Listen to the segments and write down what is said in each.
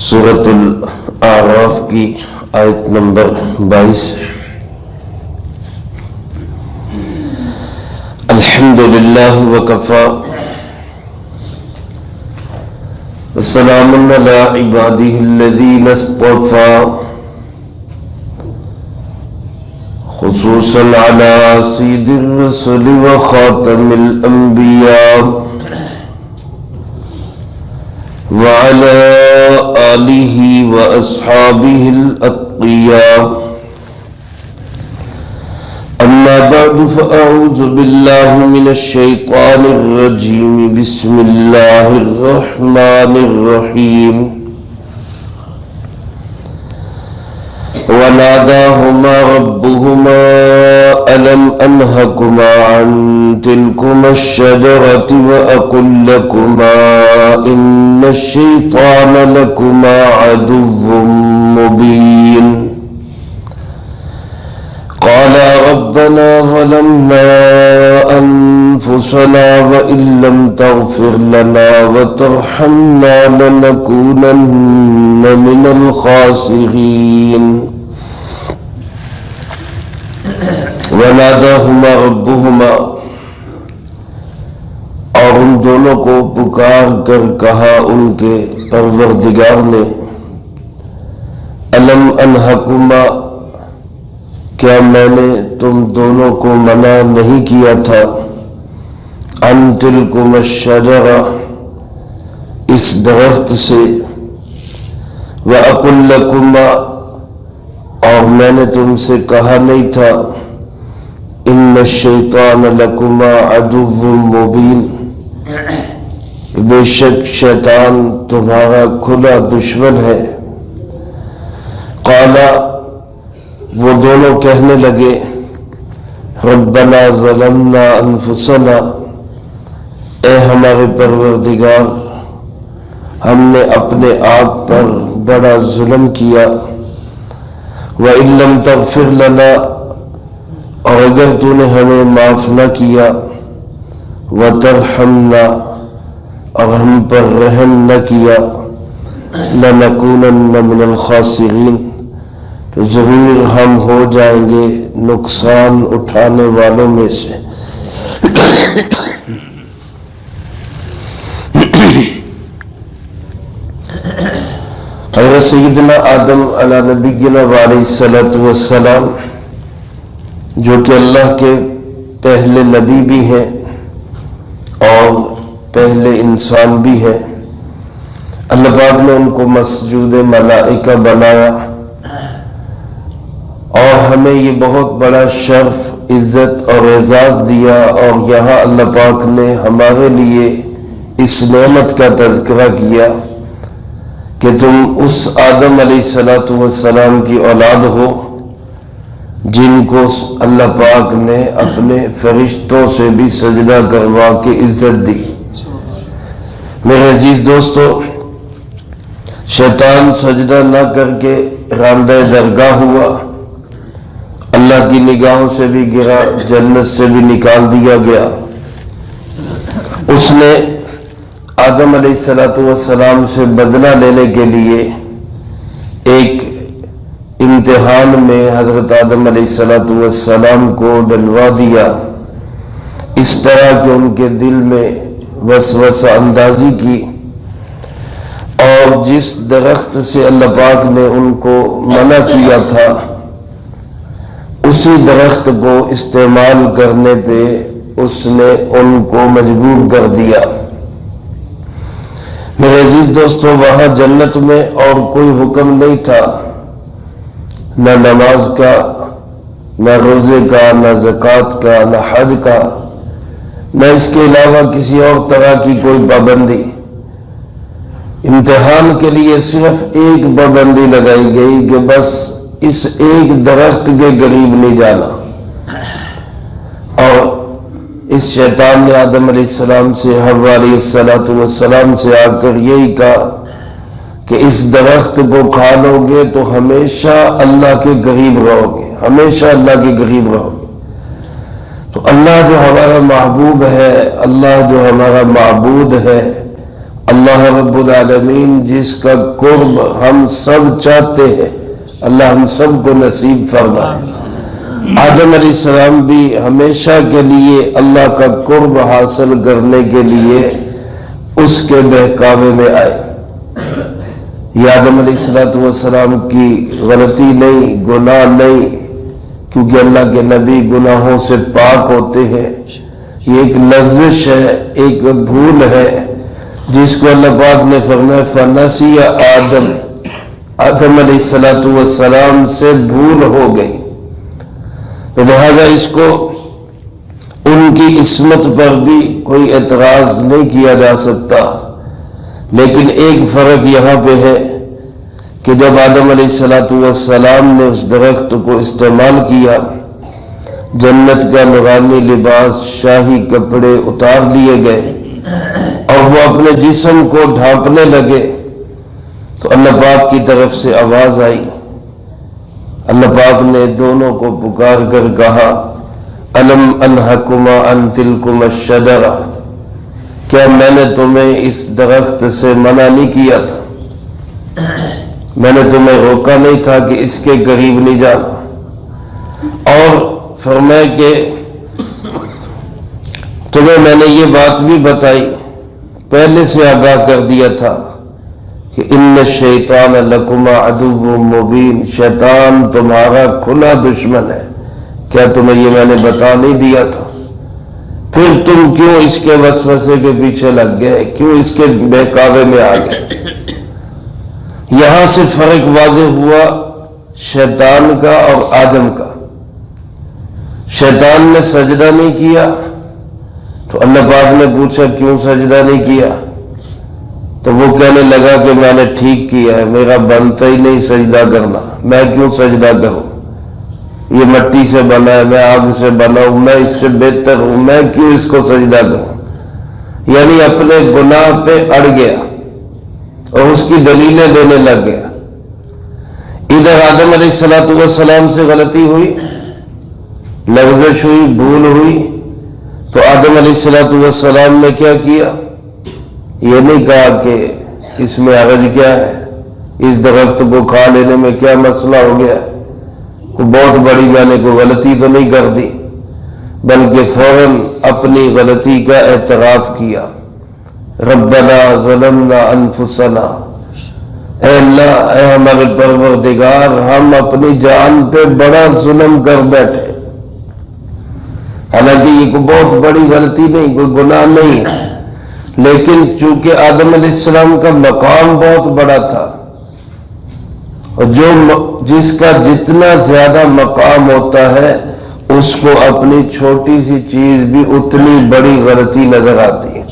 سورۃ الاعراف کی آیت نمبر 22۔ الحمدللہ وکفی وسلام علی عبادہ الذین اصطفی خصوصا علی سید الرسل وخاتم الانبیاء وعلى آلہ واصحابہ الاتقیاء۔ اما بعد فاعوذ باللہ من الشیطان الرجیم، بسم اللہ الرحمن الرحیم۔ وناداهما ربهما ألم أنهكما عن تلكما الشجرة وأقل لكما إن الشيطان لكما عدو مبين قالا ربنا ظلمنا أنفسنا وإن لم تغفر لنا وترحمنا لنكونن من الخاسرين وناداهما ربهما، اور ان دونوں کو پکار کر کہا ان کے پروردگار نے، الم انہکما، کیا میں نے تم دونوں کو منع نہیں کیا تھا، ان تلکما الشجرہ، اس درخت سے، وَأَقُلْ لَكُمَا، اور میں نے تم سے کہا نہیں تھا، ان الشیطان لکما عدو مبین، بے شک شیطان تمہارا کھلا دشمن ہے۔ قالا، وہ دونوں کہنے لگے، ربنا ظلمنا انفسنا، اے ہمارے پروردگار، ہم نے اپنے آپ پر بڑا ظلم کیا، وَإِن لَّمْ تَغْفِرْ لَنَا، اور اگر تو نے ہمیں معاف نہ کیا، وَتَرْحَمْنَا، اور ہم پر رحم نہ کیا، لَنَكُونَنَّ مِنَ الْخَاسِرِينَ، تو ضرور ہم ہو جائیں گے نقصان اٹھانے والوں میں سے۔ حضرت سیدنا آدم علی نبینا علیہ الصلوۃ والسلام، جو کہ اللہ کے پہلے نبی بھی ہیں اور پہلے انسان بھی ہیں، اللہ پاک نے ان کو مسجود ملائکہ بنایا، اور ہمیں یہ بہت بڑا شرف، عزت اور اعزاز دیا، اور یہاں اللہ پاک نے ہمارے لیے اس نعمت کا تذکرہ کیا کہ تم اس آدم علیہ السلام کی اولاد ہو جن کو اللہ پاک نے اپنے فرشتوں سے بھی سجدہ کروا کے عزت دی۔ میرے عزیز دوستو، شیطان سجدہ نہ کر کے راندہ درگاہ ہوا، اللہ کی نگاہوں سے بھی گرا، جنت سے بھی نکال دیا گیا۔ اس نے آدم علیہ السلام سے بدلہ لینے کے لیے ایک امتحان میں حضرت آدم علیہ السلام کو ڈلوا دیا، اس طرح کہ ان کے دل میں وسوسہ اندازی کی، اور جس درخت سے اللہ پاک نے ان کو منع کیا تھا اسی درخت کو استعمال کرنے پہ اس نے ان کو مجبور کر دیا۔ میرے عزیز دوستو، وہاں جنت میں اور کوئی حکم نہیں تھا، نہ نماز کا، نہ روزے کا، نہ زکوٰۃ کا، نہ حج کا، نہ اس کے علاوہ کسی اور طرح کی کوئی پابندی۔ امتحان کے لیے صرف ایک پابندی لگائی گئی کہ بس اس ایک درخت کے قریب نہیں جانا، اور اس شیطان نے آدم علیہ السلام سے، حوا علیہ السلام سے آ کر یہی کہا کہ اس درخت کو کھا لو گے تو ہمیشہ اللہ کے قریب رہو گے، ہمیشہ اللہ کے قریب رہو گے۔ تو اللہ جو ہمارا محبوب ہے، اللہ جو ہمارا معبود ہے، اللہ رب العالمین جس کا قرب ہم سب چاہتے ہیں، اللہ ہم سب کو نصیب فرمائے۔ آدم علیہ السلام بھی ہمیشہ کے لیے اللہ کا قرب حاصل کرنے کے لیے اس کے بہکاوے میں آئے۔ یہ آدم علیہ السلام کی غلطی نہیں، گناہ نہیں، کیونکہ اللہ کے نبی گناہوں سے پاک ہوتے ہیں۔ یہ ایک لغزش ہے، ایک بھول ہے جس کو اللہ پاک نے فرمایا فنسی آدم علیہ السلام سے بھول ہو گئی، لہذا اس کو ان کی عصمت پر بھی کوئی اعتراض نہیں کیا جا سکتا۔ لیکن ایک فرق یہاں پہ ہے کہ جب آدم علیہ السلام نے اس درخت کو استعمال کیا، جنت کا نورانی لباس، شاہی کپڑے اتار لیے گئے اور وہ اپنے جسم کو ڈھانپنے لگے، تو اللہ پاک کی طرف سے آواز آئی۔ اللہ پاک نے دونوں کو پکار کر کہا الم انہکما عن تلکما الشجرہ، کیا میں نے تمہیں اس درخت سے منع نہیں کیا تھا؟ میں نے تمہیں روکا نہیں تھا کہ اس کے قریب نہیں جانا؟ اور فرمایا کہ تمہیں میں نے یہ بات بھی بتائی، پہلے سے آگاہ کر دیا تھا کہ ان الشیطان لکما عدو مبین، شیطان تمہارا کھلا دشمن ہے، کیا تمہیں یہ میں نے بتا نہیں دیا تھا؟ پھر تم کیوں اس کے وسوسے کے پیچھے لگ گئے، کیوں اس کے بہکاوے میں آ گئے؟ یہاں سے فرق واضح ہوا شیطان کا اور آدم کا۔ شیطان نے سجدہ نہیں کیا تو اللہ پاک نے پوچھا کیوں سجدہ نہیں کیا؟ تو وہ کہنے لگا کہ میں نے ٹھیک کیا ہے، میرا بنتا ہی نہیں سجدہ کرنا، میں کیوں سجدہ کروں؟ یہ مٹی سے بنا ہے، میں آگ سے بنا ہوں، میں اس سے بہتر ہوں، میں کیوں اس کو سجدہ کروں؟ یعنی اپنے گناہ پہ اڑ گیا اور اس کی دلیلیں دینے لگ گیا۔ ادھر آدم علیہ السلام سے غلطی ہوئی، لغزش ہوئی، بھول ہوئی، تو آدم علیہ السلام نے کیا کیا؟ یہ نہیں کہا کہ اس میں حرج کیا ہے، اس درخت کو کھا لینے میں کیا مسئلہ ہو گیا، کوئی بہت بڑی میں نے کوئی غلطی تو نہیں کر دی، بلکہ فوراً اپنی غلطی کا اعتراف کیا۔ ربنا ظلمنا انفسنا، اے اللہ، اے ہمارے پروردگار، ہم اپنی جان پہ بڑا ظلم کر بیٹھے۔ حالانکہ یہ کوئی بہت بڑی غلطی نہیں، کوئی گناہ نہیں، لیکن چونکہ آدم علیہ السلام کا مقام بہت بڑا تھا، اور جس کا جتنا زیادہ مقام ہوتا ہے اس کو اپنی چھوٹی سی چیز بھی اتنی بڑی غلطی نظر آتی ہے۔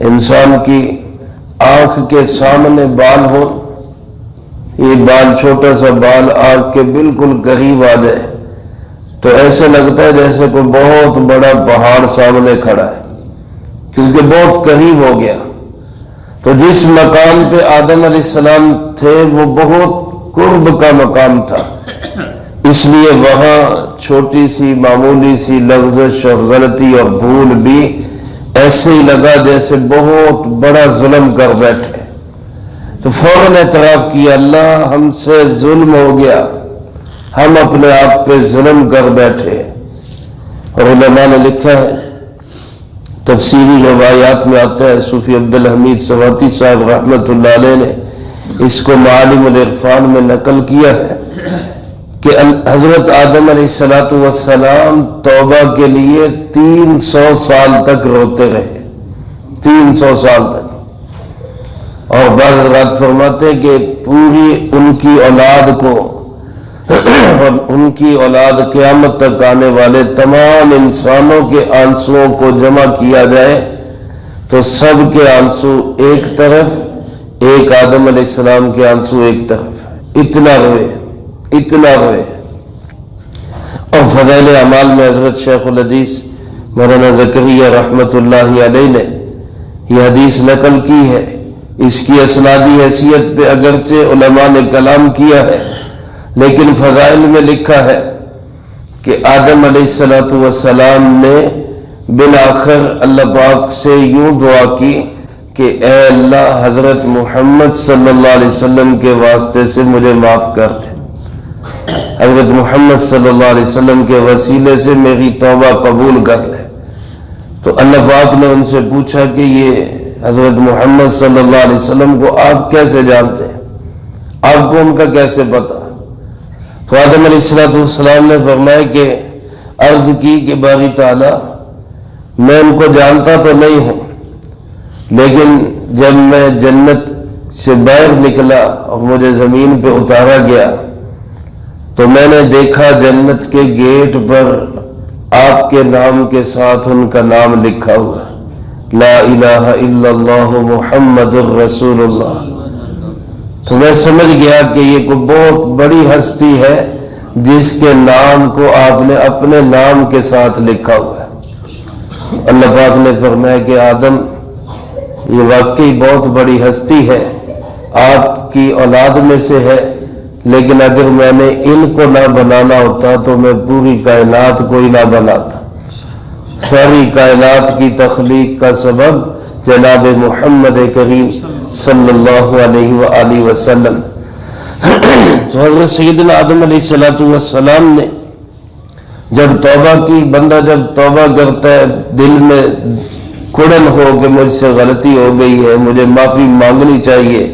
انسان کی آنکھ کے سامنے بال ہو، یہ بال، چھوٹا سا بال آنکھ کے بالکل قریب آ جائے تو ایسے لگتا ہے جیسے کوئی بہت بڑا پہاڑ سامنے کھڑا ہے، کیونکہ بہت قریب ہو گیا۔ تو جس مقام پہ آدم علیہ السلام تھے وہ بہت قرب کا مقام تھا، اس لیے وہاں چھوٹی سی معمولی سی لغزش اور غلطی اور بھول بھی ایسے ہی لگا جیسے بہت بڑا ظلم کر بیٹھے۔ تو فوراً اعتراف کیا، اللہ ہم سے ظلم ہو گیا، ہم اپنے آپ پہ ظلم کر بیٹھے۔ اور علماء نے لکھا ہے، تفسیری روایات میں آتا ہے، صوفی عبدالحمید سواتی صاحب رحمۃ اللہ علیہ نے اس کو معالم العرفان میں نقل کیا ہے کہ حضرت آدم علیہ السلام توبہ کے لیے 300 سال تک روتے رہے، 300 سال تک۔ اور بعض حضرات فرماتے ہیں کہ پوری ان کی اولاد کو اور ان کی اولاد قیامت تک آنے والے تمام انسانوں کے آنسوؤں کو جمع کیا جائے تو سب کے آنسو ایک طرف، ایک آدم علیہ السلام کے آنسو ایک طرف، اتنا روئے، اتنا روئے۔ اور فضائل اعمال میں حضرت شیخ الحدیث مولانا زکریا رحمۃ اللہ علیہ نے یہ حدیث نقل کی ہے۔ اس کی اسنادی حیثیت پہ اگرچہ علماء نے کلام کیا ہے، لیکن فضائل میں لکھا ہے کہ آدم علیہ السلام نے بالآخر اللہ پاک سے یوں دعا کی کہ اے اللہ حضرت محمد صلی اللہ علیہ وسلم کے واسطے سے مجھے معاف کر دے، حضرت محمد صلی اللہ علیہ وسلم کے وسیلے سے میری توبہ قبول کر لے۔ تو اللہ پاک نے ان سے پوچھا کہ یہ حضرت محمد صلی اللہ علیہ وسلم کو آپ کیسے جانتے ہیں، آپ کو ان کا کیسے پتا؟ تو آدم علیہ السلام نے فرمایا کہ عرض کی کہ باری تعالی میں ان کو جانتا تو نہیں ہوں، لیکن جب میں جنت سے باہر نکلا اور مجھے زمین پہ اتارا گیا تو میں نے دیکھا جنت کے گیٹ پر آپ کے نام کے ساتھ ان کا نام لکھا ہوا، لا الہ الا اللہ محمد الرسول اللہ۔ تو میں سمجھ گیا کہ یہ کوئی بہت بڑی ہستی ہے جس کے نام کو آپ نے اپنے نام کے ساتھ لکھا ہوا ہے۔ اللہ پاک نے فرمایا کہ آدم یہ واقعی بہت بڑی ہستی ہے، آپ کی اولاد میں سے ہے، لیکن اگر میں نے ان کو نہ بنانا ہوتا تو میں پوری کائنات کو ہی نہ بناتا۔ ساری کائنات کی تخلیق کا سبب جناب محمد کریم صلی اللہ علیہ وآلہ وسلم۔ تو حضرت سیدنا آدم علیہ السلام نے جب توبہ کی، بندہ جب توبہ کرتا ہے دل میں کڑن ہو کہ مجھ سے غلطی ہو گئی ہے، مجھے معافی مانگنی چاہیے،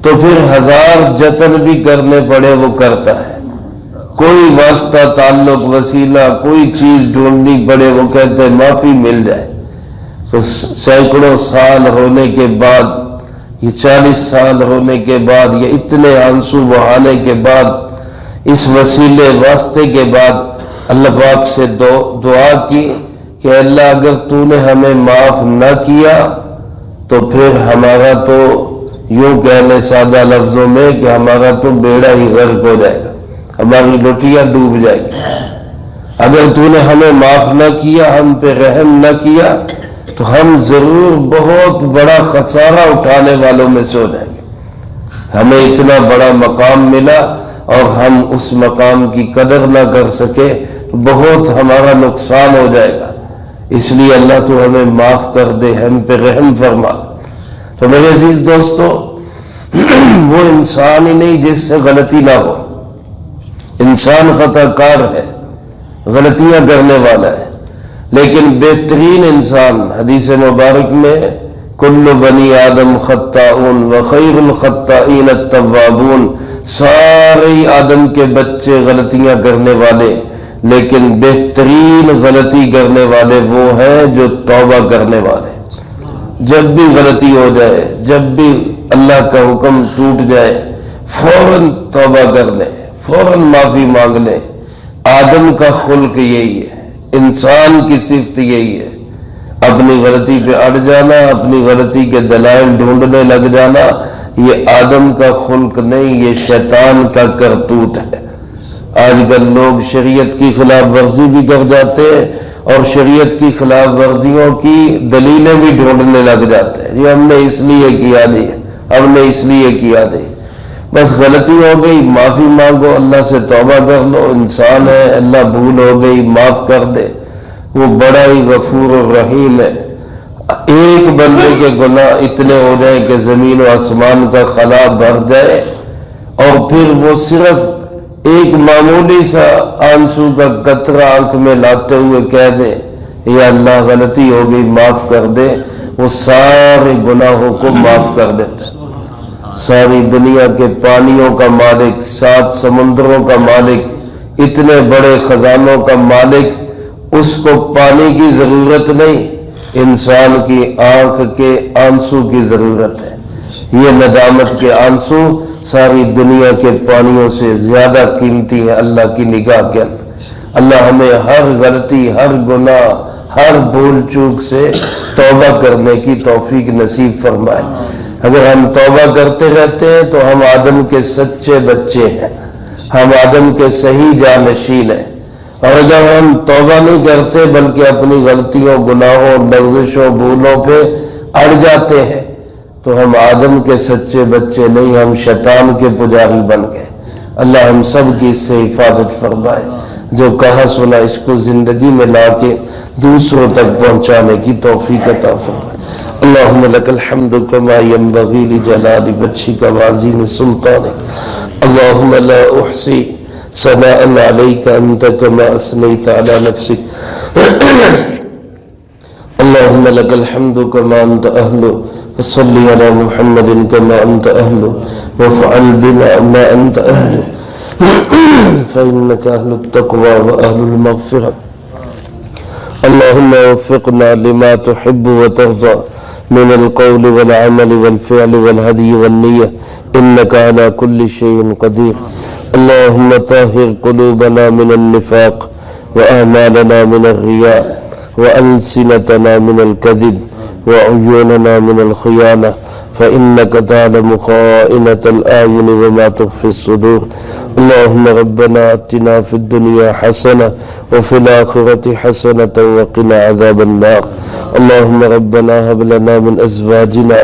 تو پھر ہزار جتن بھی کرنے پڑے وہ کرتا ہے، کوئی واسطہ تعلق وسیلہ کوئی چیز ڈھونڈنی پڑے وہ کہتے ہیں معافی مل جائے۔ تو سینکڑوں سال ہونے کے بعد، یہ 40 سال ہونے کے بعد، یہ اتنے آنسو بہانے کے بعد، اس وسیلے واسطے کے بعد اللہ پاک سے دعا کی کہ اللہ اگر تو نے ہمیں معاف نہ کیا تو پھر ہمارا تو یوں کہنے سادہ لفظوں میں کہ ہمارا تو بیڑا ہی غرق ہو جائے گا، ہماری لٹیاں ڈوب جائے گی۔ اگر تو نے ہمیں معاف نہ کیا، ہم پہ رحم نہ کیا تو ہم ضرور بہت بڑا خسارہ اٹھانے والوں میں سے ہو جائیں گے۔ ہمیں اتنا بڑا مقام ملا اور ہم اس مقام کی قدر نہ کر سکے، بہت ہمارا نقصان ہو جائے گا۔ اس لیے اللہ تو ہمیں معاف کر دے، ہم پہ رحم فرما۔ تو میرے عزیز دوستو، وہ انسان ہی نہیں جس سے غلطی نہ ہو، انسان خطا کار ہے، غلطیاں کرنے والا ہے، لیکن بہترین انسان حدیث مبارک میں کل بنی آدم خطاؤن وخیر الخطائین التوابون، سارے آدم کے بچے غلطیاں کرنے والے، لیکن بہترین غلطی کرنے والے وہ ہیں جو توبہ کرنے والے۔ جب بھی غلطی ہو جائے، جب بھی اللہ کا حکم ٹوٹ جائے، فوراً توبہ کر لیں، فوراً معافی مانگ لیں۔ آدم کا خلق یہی ہے، انسان کی صفت یہی ہے، اپنی غلطی پہ اڑ جانا، اپنی غلطی کے دلائل ڈھونڈنے لگ جانا، یہ آدم کا خلق نہیں، یہ شیطان کا کرتوت ہے۔ آج کل لوگ شریعت کی خلاف ورزی بھی کر جاتے ہیں اور شریعت کی خلاف ورزیوں کی دلیلیں بھی ڈھونڈنے لگ جاتے ہیں، یہ ہم نے اس لیے کیا نہیں، ہم نے اس لیے کیا نہیں۔ بس غلطی ہو گئی، معافی مانگو، اللہ سے توبہ کر لو، انسان ہے، اللہ بھول ہو گئی معاف کر دے، وہ بڑا ہی غفور و رحیم ہے۔ ایک بندے کے گناہ اتنے ہو جائیں کہ زمین و آسمان کا خلا بھر جائے اور پھر وہ صرف ایک معمولی سا آنسو کا قطرہ آنکھ میں لاتے ہوئے کہہ دے یا اللہ غلطی ہو گئی معاف کر دے، وہ سارے گناہوں کو معاف کر دیتا ہے۔ ساری دنیا کے پانیوں کا مالک، 7 سمندروں کا مالک، اتنے بڑے خزانوں کا مالک، اس کو پانی کی ضرورت نہیں، انسان کی آنکھ کے آنسو کی ضرورت ہے۔ یہ ندامت کے آنسو ساری دنیا کے پانیوں سے زیادہ قیمتی ہے اللہ کی نگاہ کے اندر۔ اللہ ہمیں ہر غلطی، ہر گناہ، ہر بھول چوک سے توبہ کرنے کی توفیق نصیب فرمائے۔ اگر ہم توبہ کرتے رہتے ہیں تو ہم آدم کے سچے بچے ہیں، ہم آدم کے صحیح جانشین ہیں، اور اگر ہم توبہ نہیں کرتے بلکہ اپنی غلطیوں، گناہوں، لغزشوں، بھولوں پہ اڑ جاتے ہیں تو ہم آدم کے سچے بچے نہیں، ہم شیطان کے پجاری بن گئے۔ اللہ ہم سب کی اس سے حفاظت فرمائے، جو کہا سنا اس کو زندگی میں لا کے دوسروں تک پہنچانے کی توفیق عطا فرمائے۔ اللهم لك الحمد كما ينبغي لجلال وجهك وعظيم سلطانك اللهم لا أحصي ثناء عليك أنت كما أثنيت على نفسك اللهم لك الحمد كما أنت أهله وصل على محمد كما أنت أهله وافعل بنا ما أنت أهله فإنك أهل التقوى وأهل المغفرة اللهم وفقنا لما تحب وترضى من القول والعمل والفعل والهدي والنية إنك على كل شيء قدير اللهم طهر قلوبنا من النفاق وأعمالنا من الرياء وألسنتنا من الكذب وعيوننا من الخيانة فإنك تعلم خائنة الأعين وما تخفي الصدور اللهم ربنا آتنا في الدنيا حسنة وفي الآخرة حسنة وقنا عذاب النار اللهم ربنا هب لنا من أزواجنا